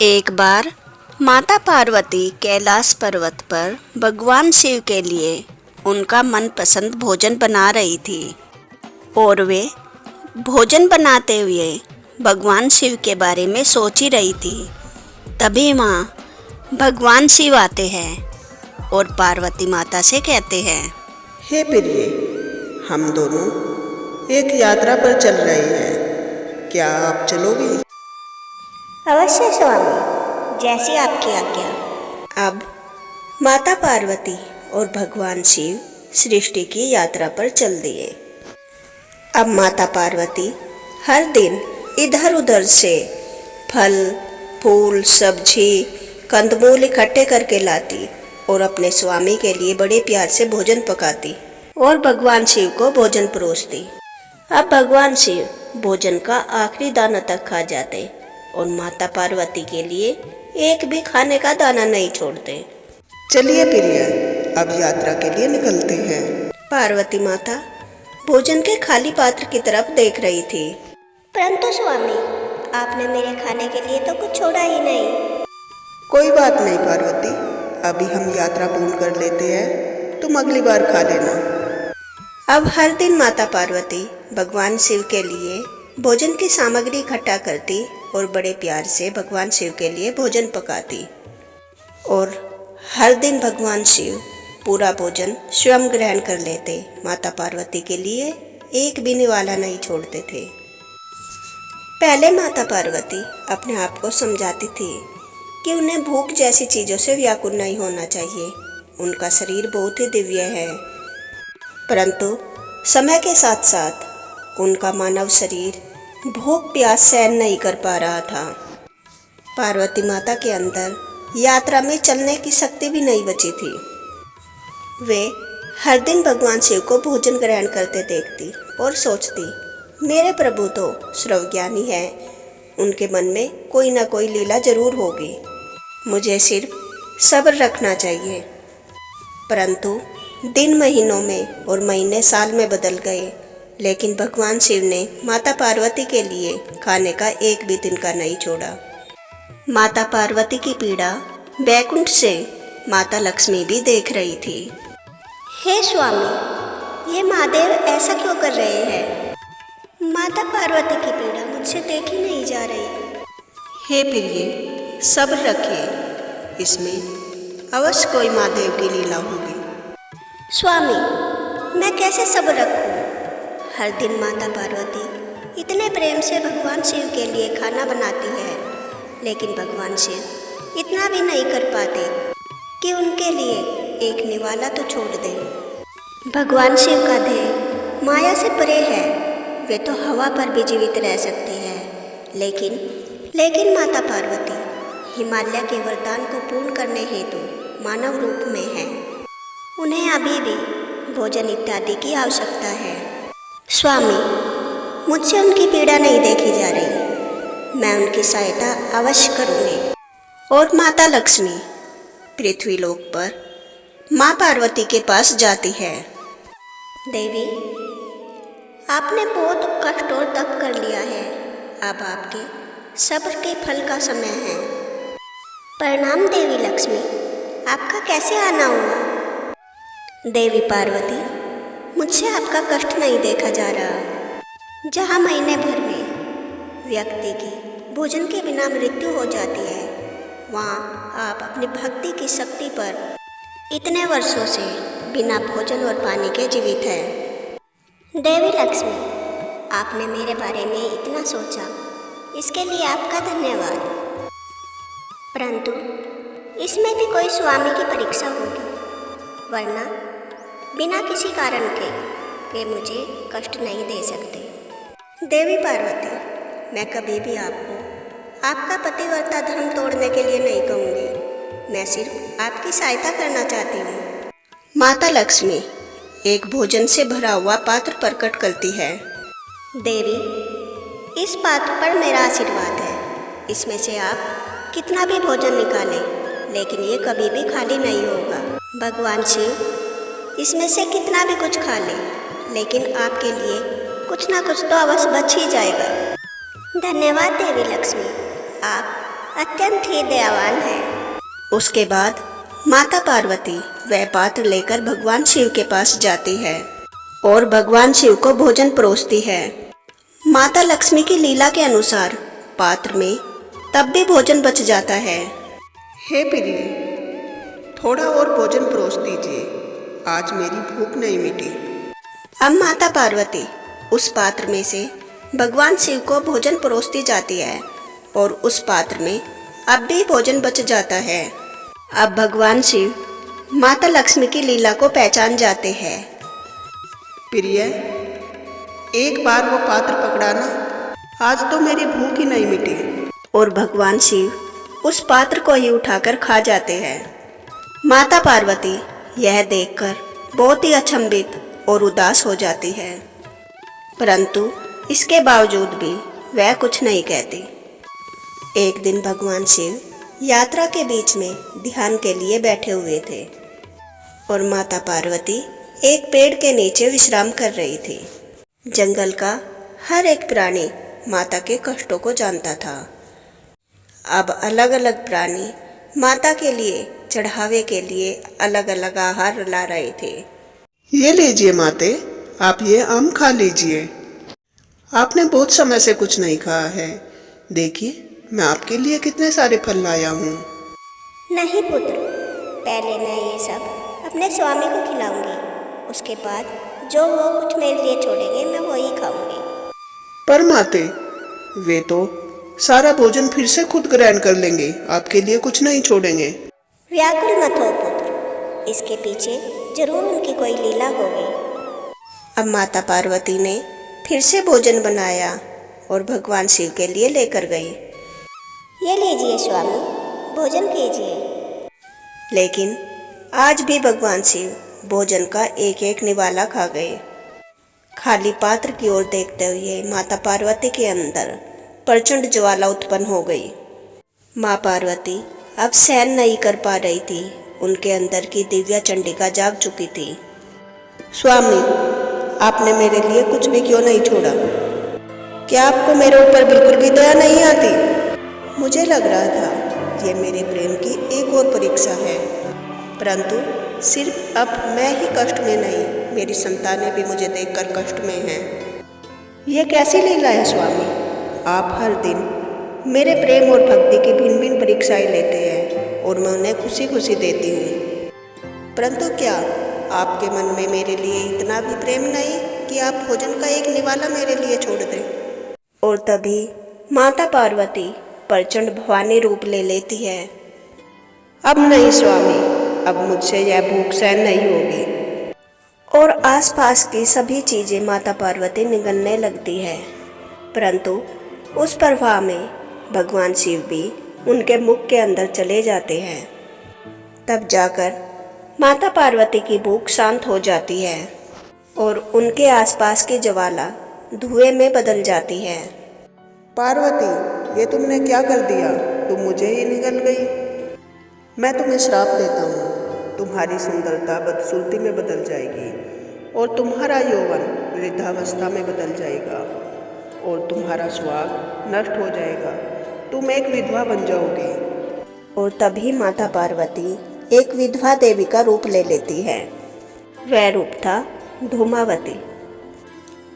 एक बार माता पार्वती कैलाश पर्वत पर भगवान शिव के लिए उनका मनपसंद भोजन बना रही थी और वे भोजन बनाते हुए भगवान शिव के बारे में सोच ही रही थी। तभी माँ भगवान शिव आते हैं और पार्वती माता से कहते हैं, हे प्रिय, हम दोनों एक यात्रा पर चल रहे हैं, क्या आप चलोगे? अवश्य स्वामी, जैसी आपकी आज्ञा। अब माता पार्वती और भगवान शिव सृष्टि की यात्रा पर चल दिए। अब माता पार्वती हर दिन इधर उधर से फल, फूल, सब्जी, कंदमूल इकट्ठे करके लाती और अपने स्वामी के लिए बड़े प्यार से भोजन पकाती और भगवान शिव को भोजन परोसती। अब भगवान शिव भोजन का आखिरी दाना तक खा जाते और माता पार्वती के लिए एक भी खाने का दाना नहीं छोड़ते। चलिए प्रिय, अब यात्रा के लिए निकलते हैं। पार्वती माता भोजन के खाली पात्र की तरफ देख रही थी। परंतु स्वामी, आपने मेरे खाने के लिए तो कुछ छोड़ा ही नहीं। कोई बात नहीं पार्वती, अभी हम यात्रा पूर्ण कर लेते हैं, तुम अगली बार खा लेना। अब हर दिन माता पार्वती भगवान शिव के लिए भोजन की सामग्री इकट्ठा करती और बड़े प्यार से भगवान शिव के लिए भोजन पकाती और हर दिन भगवान शिव पूरा भोजन स्वयं ग्रहण कर लेते। माता पार्वती के लिए एक भी निवाला नहीं छोड़ते थे। पहले माता पार्वती अपने आप को समझाती थी कि उन्हें भूख जैसी चीज़ों से व्याकुल नहीं होना चाहिए। उनका शरीर बहुत ही दिव्य है, परंतु समय के साथ साथ उनका मानव शरीर भूख प्यास सहन नहीं कर पा रहा था। पार्वती माता के अंदर यात्रा में चलने की शक्ति भी नहीं बची थी। वे हर दिन भगवान शिव को भोजन ग्रहण करते देखती और सोचती, मेरे प्रभु तो सर्वज्ञानी है, उनके मन में कोई ना कोई लीला जरूर होगी, मुझे सिर्फ सब्र रखना चाहिए। परंतु दिन महीनों में और महीने साल में बदल गए, लेकिन भगवान शिव ने माता पार्वती के लिए खाने का एक भी दिन का नहीं छोड़ा। माता पार्वती की पीड़ा बैकुंठ से माता लक्ष्मी भी देख रही थी। हे स्वामी, ये महादेव ऐसा क्यों कर रहे हैं? माता पार्वती की पीड़ा मुझसे देखी नहीं जा रही। हे प्रिय, सब्र रखिए, इसमें अवश्य कोई महादेव की लीला होगी। स्वामी, मैं कैसे सब्र रखूं? हर दिन माता पार्वती इतने प्रेम से भगवान शिव के लिए खाना बनाती है, लेकिन भगवान शिव इतना भी नहीं कर पाते कि उनके लिए एक निवाला तो छोड़ दें। भगवान शिव का ध्येय माया से परे है, वे तो हवा पर भी जीवित रह सकते हैं, लेकिन माता पार्वती हिमालय के वरदान को पूर्ण करने हेतु मानव रूप में है। उन्हें अभी भी भोजन इत्यादि की आवश्यकता है। स्वामी, मुझसे उनकी पीड़ा नहीं देखी जा रही, मैं उनकी सहायता अवश्य करूँगी। और माता लक्ष्मी पृथ्वी लोक पर माँ पार्वती के पास जाती है। देवी, आपने बहुत कष्ट और तप कर लिया है, अब आपके सब्र के फल का समय है। प्रणाम देवी लक्ष्मी, आपका कैसे आना हुआ? देवी पार्वती, मुझसे आपका कष्ट नहीं देखा जा रहा। जहाँ महीने भर में व्यक्ति की भोजन के बिना मृत्यु हो जाती है, वहाँ आप अपनी भक्ति की शक्ति पर इतने वर्षों से बिना भोजन और पानी के जीवित हैं। देवी लक्ष्मी, आपने मेरे बारे में इतना सोचा, इसके लिए आपका धन्यवाद। परंतु इसमें भी कोई स्वामी की परीक्षा होगी, वरना बिना किसी कारण के वे मुझे कष्ट नहीं दे सकते। देवी पार्वती, मैं कभी भी आपको आपका पतिव्रता धर्म तोड़ने के लिए नहीं कहूँगी, मैं सिर्फ आपकी सहायता करना चाहती हूँ। माता लक्ष्मी एक भोजन से भरा हुआ पात्र प्रकट करती है। देवी, इस पात्र पर मेरा आशीर्वाद है, इसमें से आप कितना भी भोजन निकालें, लेकिन ये कभी भी खाली नहीं होगा। भगवान शिव इसमें से कितना भी कुछ खा ले, लेकिन आपके लिए कुछ ना कुछ तो अवश्य बच ही जाएगा। धन्यवाद देवी लक्ष्मी, आप अत्यंत ही दयावान है। उसके बाद माता पार्वती वह पात्र लेकर भगवान शिव के पास जाती है और भगवान शिव को भोजन परोसती है। माता लक्ष्मी की लीला के अनुसार पात्र में तब भी भोजन बच जाता है। हे प्रिय, थोड़ा और भोजन परोस दीजिए, आज मेरी भूख नहीं मिटी। अब माता पार्वती उस पात्र में से भगवान शिव को भोजन परोसती जाती है और उस पात्र में अब भी भोजन बच जाता है। अब भगवान शिव माता लक्ष्मी की लीला को पहचान जाते हैं। प्रिय, एक बार वो पात्र पकड़ाना, आज तो मेरी भूख ही नहीं मिटी। और भगवान शिव उस पात्र को ही उठाकर खा जाते हैं। माता पार्वती यह देखकर बहुत ही अचंभित और उदास हो जाती है, परंतु इसके बावजूद भी वह कुछ नहीं कहती। एक दिन भगवान शिव यात्रा के बीच में ध्यान के लिए बैठे हुए थे और माता पार्वती एक पेड़ के नीचे विश्राम कर रही थी। जंगल का हर एक प्राणी माता के कष्टों को जानता था। अब अलग अलग प्राणी माता के लिए चढ़ावे के लिए अलग अलग आहार ला रहे थे। ये लीजिए माते, आप ये आम खा लीजिए। आपने बहुत समय से कुछ नहीं खाया है। देखिए, मैं आपके लिए कितने सारे फल लाया हूँ। नहीं पुत्र, पहले मैं ये सब अपने स्वामी को खिलाऊंगी, उसके बाद जो वो कुछ मेरे लिए छोड़ेंगे मैं वही खाऊंगी। पर माते, वे तो सारा भोजन फिर से खुद ग्रहण कर लेंगे, आपके लिए कुछ नहीं छोड़ेंगे। व्याकुल मत हो पुत्र, इसके पीछे जरूर उनकी कोई लीला होगी। अब माता पार्वती ने फिर से भोजन बनाया और भगवान शिव के लिए लेकर गई। ये लीजिए स्वामी, भोजन कीजिए। लेकिन आज भी भगवान शिव भोजन का एक एक निवाला खा गए। खाली पात्र की ओर देखते हुए माता पार्वती के अंदर प्रचंड ज्वाला उत्पन्न हो गई। माँ पार्वती अब सहन नहीं कर पा रही थी। उनके अंदर की दिव्या चंडिका जाग चुकी थी। स्वामी, आपने मेरे लिए कुछ भी क्यों नहीं छोड़ा? क्या आपको मेरे ऊपर बिल्कुल भी दया नहीं आती? मुझे लग रहा था ये मेरे प्रेम की एक और परीक्षा है, परंतु सिर्फ अब मैं ही कष्ट में नहीं, मेरी संतानें भी मुझे देखकर कष्ट में हैं। ये कैसी लीला है स्वामी? आप हर दिन मेरे प्रेम और भक्ति की भिन्न भिन्न परीक्षाएं लेते हैं और मैं उन्हें खुशी खुशी देती हूँ, परंतु क्या आपके मन में मेरे लिए इतना भी प्रेम नहीं कि आप भोजन का एक निवाला मेरे लिए छोड़ दें? और तभी माता पार्वती प्रचंड भवानी रूप ले लेती है। अब नहीं स्वामी, अब मुझसे यह भूख सहन नहीं होगी। और आसपास की सभी चीजें माता पार्वती निगलने लगती है, परंतु उस प्रवाह में भगवान शिव भी उनके मुख के अंदर चले जाते हैं। तब जाकर माता पार्वती की भूख शांत हो जाती है और उनके आसपास की ज्वाला धुएं में बदल जाती है। पार्वती, ये तुमने क्या कर दिया? तुम मुझे ही निगल गई। मैं तुम्हें श्राप देता हूँ, तुम्हारी सुंदरता बदसूरती में बदल जाएगी और तुम्हारा यौवन वृद्धावस्था में बदल जाएगा और तुम्हारा सुहाग नष्ट हो जाएगा। तुम एक विधवा बन जाओगी। और तभी माता पार्वती एक विधवा देवी का रूप ले लेती है। वह रूप था धूमावती।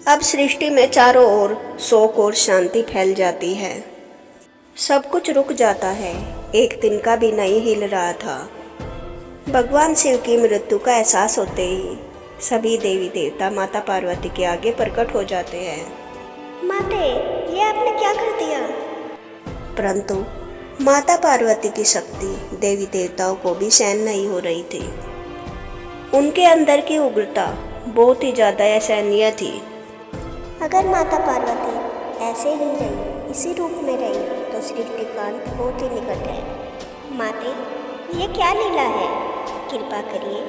अब सृष्टि में चारों ओर शोक और शांति फैल जाती है। सब कुछ रुक जाता है। एक दिन का भी नहीं हिल रहा था। भगवान शिव की मृत्यु का एहसास होते ही सभी देवी देवता माता पार्वती के आगे प्रकट हो जाते हैं। माते, ये आपने क्या कर दिया? परंतु माता पार्वती की शक्ति देवी देवताओं को भी सहन नहीं हो रही थी। उनके अंदर की उग्रता बहुत ही ज़्यादा असहनीय थी। अगर माता पार्वती ऐसे ही रही, इसी रूप में रही, तो सृष्टि का अंत बहुत ही निकट है। माते, ये क्या लीला है? कृपा करिए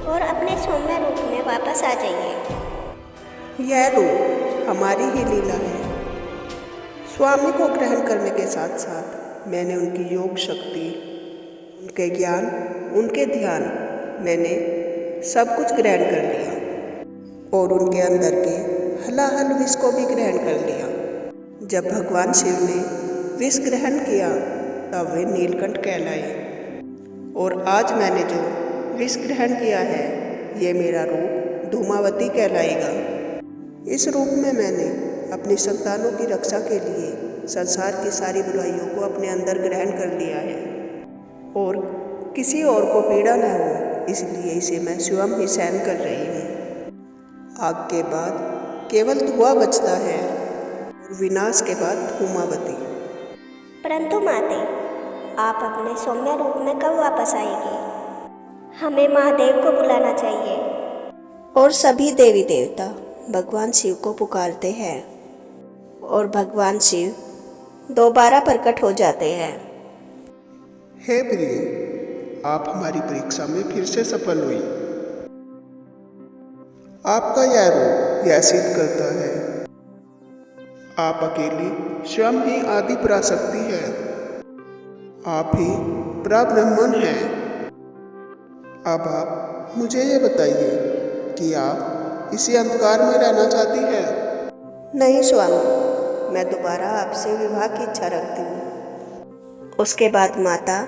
और अपने सौम्य रूप में वापस आ जाइए। यह रूप हमारी ही लीला है। स्वामी को ग्रहण करने के साथ साथ मैंने उनकी योग शक्ति, उनके ज्ञान, उनके ध्यान, मैंने सब कुछ ग्रहण कर लिया और उनके अंदर के हलाहल विष को भी ग्रहण कर लिया। जब भगवान शिव ने विष ग्रहण किया तब वे नीलकंठ कहलाए। और आज मैंने जो विष ग्रहण किया है, ये मेरा रूप धूमावती कहलाएगा। इस रूप में मैंने अपनी संतानों की रक्षा के लिए संसार की सारी बुराइयों को अपने अंदर ग्रहण कर लिया है, और किसी और को पीड़ा न हो इसलिए इसे मैं स्वयं ही सहन कर रही हूँ। आग के बाद केवल धुआं बचता है और विनाश के बाद धूमावती। परंतु माते, आप अपने सौम्य रूप में कब वापस आएगी? हमें महादेव को बुलाना चाहिए। और सभी देवी देवता भगवान शिव को पुकारते हैं और भगवान शिव दोबारा प्रकट हो जाते हैं। हे प्रिय, आप हमारी परीक्षा में फिर से सफल हुई। आपका यह रूप यह सिद्ध करता है आप अकेली स्वयं ही आदि पराशक्ति है। आप ही परब्रह्मन हैं। अब आप मुझे ये बताइए कि आप इसी अंधकार में रहना चाहती हैं? नहीं स्वामी, मैं दोबारा आपसे विवाह की इच्छा रखती हूँ। उसके बाद माता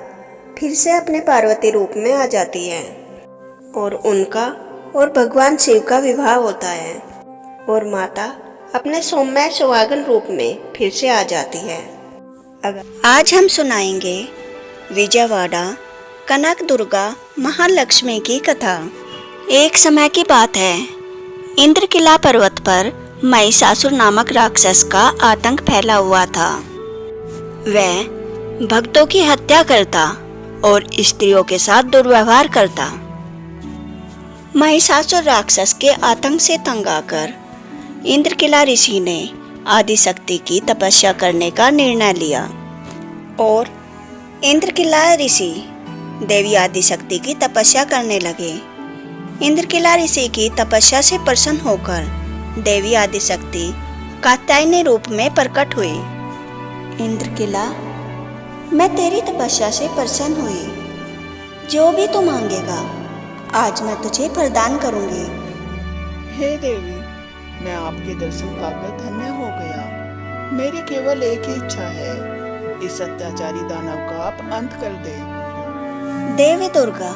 फिर से अपने पार्वती रूप में आ जाती है और उनका और भगवान शिव का विवाह होता है और माता अपने सौम्य सुहागन रूप में फिर से आ जाती है। आज हम सुनाएंगे विजयवाड़ा कनक दुर्गा महालक्ष्मी की कथा। एक समय की बात है, इंद्रकिला पर्वत पर महिषासुर नामक राक्षस का आतंक फैला हुआ था। वह भक्तों की हत्या करता और स्त्रियों के साथ दुर्व्यवहार करता। महिषासुर राक्षस के आतंक से तंग आकर इंद्रकिला ऋषि ने आदिशक्ति की तपस्या करने का निर्णय लिया और इंद्रकिला ऋषि देवी आदिशक्ति की तपस्या करने लगे। इंद्रकिला ऋषि की तपस्या से प्रसन्न होकर देवी आदिशक्ति कात्यायनी रूप में प्रकट हुई। इंद्रकिला, मैं तेरी तपस्या से प्रसन्न हुई। जो भी तू मांगेगा आज मैं तुझे प्रदान करूंगी। हे देवी, मैं आपके दर्शन पाकर धन्य हो गया। मेरी केवल एक ही इच्छा है, इस अत्याचारी दानव का आप अंत कर दे। देवी दुर्गा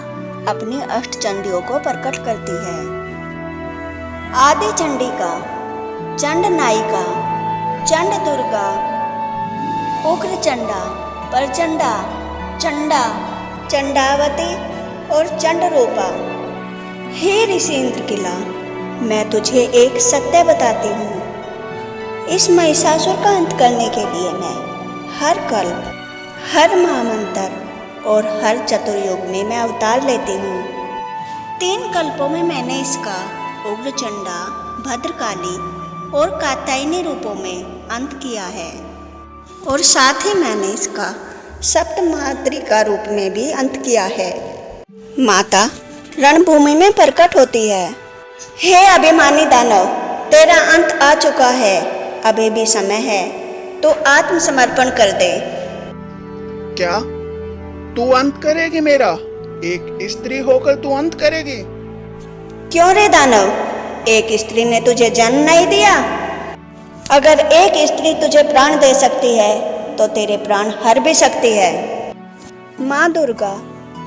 अपनी अष्ट चंडियों को प्रकट करती है। आदि चंडिका, चंड नायिका, चंड दुर्गा, उग्र चंडा, प्रचंडा, चंडा, चंडावती और चंड रूपा। हे ऋषि इंद्रकिला, मैं तुझे एक सत्य बताती हूँ। इस महिषासुर का अंत करने के लिए मैं हर कल्प, हर महामंत्र और हर चतुर्युग में मैं अवतार लेती हूँ। 3 कल्पों में मैंने इसका उग्रचंडा, भद्रकाली और कात्यायनी रूपों में अंत किया है और साथ ही मैंने इसका सप्तमातृका रूप में भी अंत किया है। माता रणभूमि में प्रकट होती है। हे अभिमानी दानव, तेरा अंत आ चुका है। अभी भी समय है, तो आत्मसमर्पण कर दे। क्या तू अंत करेगी मेरा? एक स्त्री होकर तू अंत करेगी? क्यों रे दानव, एक स्त्री ने तुझे जन्म नहीं दिया? अगर एक स्त्री तुझे प्राण दे सकती है तो तेरे प्राण हर भी सकती है। माँ दुर्गा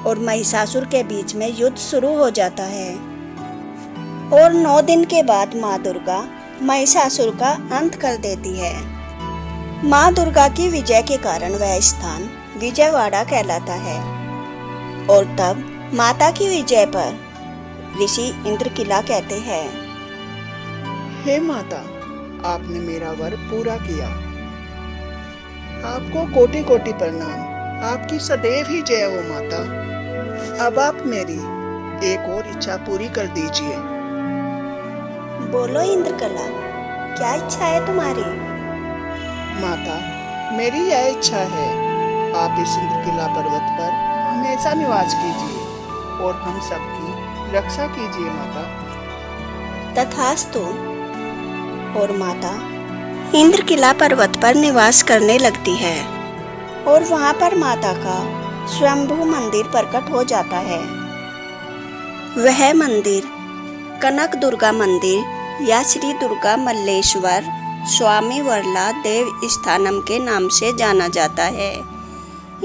और महिषासुर के बीच में युद्ध शुरू हो जाता है और 9 दिन के बाद माँ दुर्गा महिषासुर का अंत कर देती है। माँ दुर्गा की विजय के कारण वह स्थान विजयवाड़ा कहलाता है और तब माता की विजय पर ऋषि इंद्रकिला कहते हैं, हे माता, आपने मेरा वर पूरा किया। आपको कोटि कोटि प्रणाम। आपकी सदैव ही जय हो माता। अब आप मेरी एक और इच्छा पूरी कर दीजिए। बोलो इंद्रकला, क्या इच्छा है तुम्हारी? माता, मेरी यह इच्छा है, आप इस इंद्रकिला पर्वत पर हमेशा निवास कीजिए और हम सबकी रक्षा कीजिए माता। तथास्तु। और माता इंद्रकिला पर्वत पर निवास करने लगती है और वहाँ पर माता का स्वयंभू मंदिर प्रकट हो जाता है। वह मंदिर कनक दुर्गा मंदिर या श्री दुर्गा मल्लेश्वर स्वामी वर्ला देव स्थानम के नाम से जाना जाता है।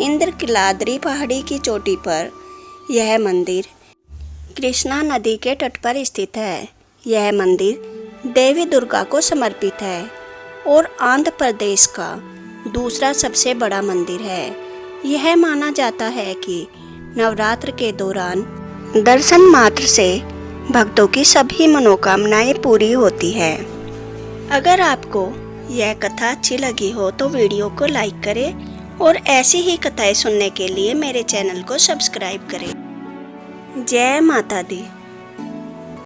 इंद्रकिलाद्री पहाड़ी की चोटी पर यह मंदिर कृष्णा नदी के तट पर स्थित है। यह मंदिर देवी दुर्गा को समर्पित है और आंध्र प्रदेश का दूसरा सबसे बड़ा मंदिर है। यह माना जाता है कि नवरात्र के दौरान दर्शन मात्र से भक्तों की सभी मनोकामनाएं पूरी होती है। अगर आपको यह कथा अच्छी लगी हो तो वीडियो को लाइक करें और ऐसी ही कथाएं सुनने के लिए मेरे चैनल को सब्सक्राइब करें। जय माता दी।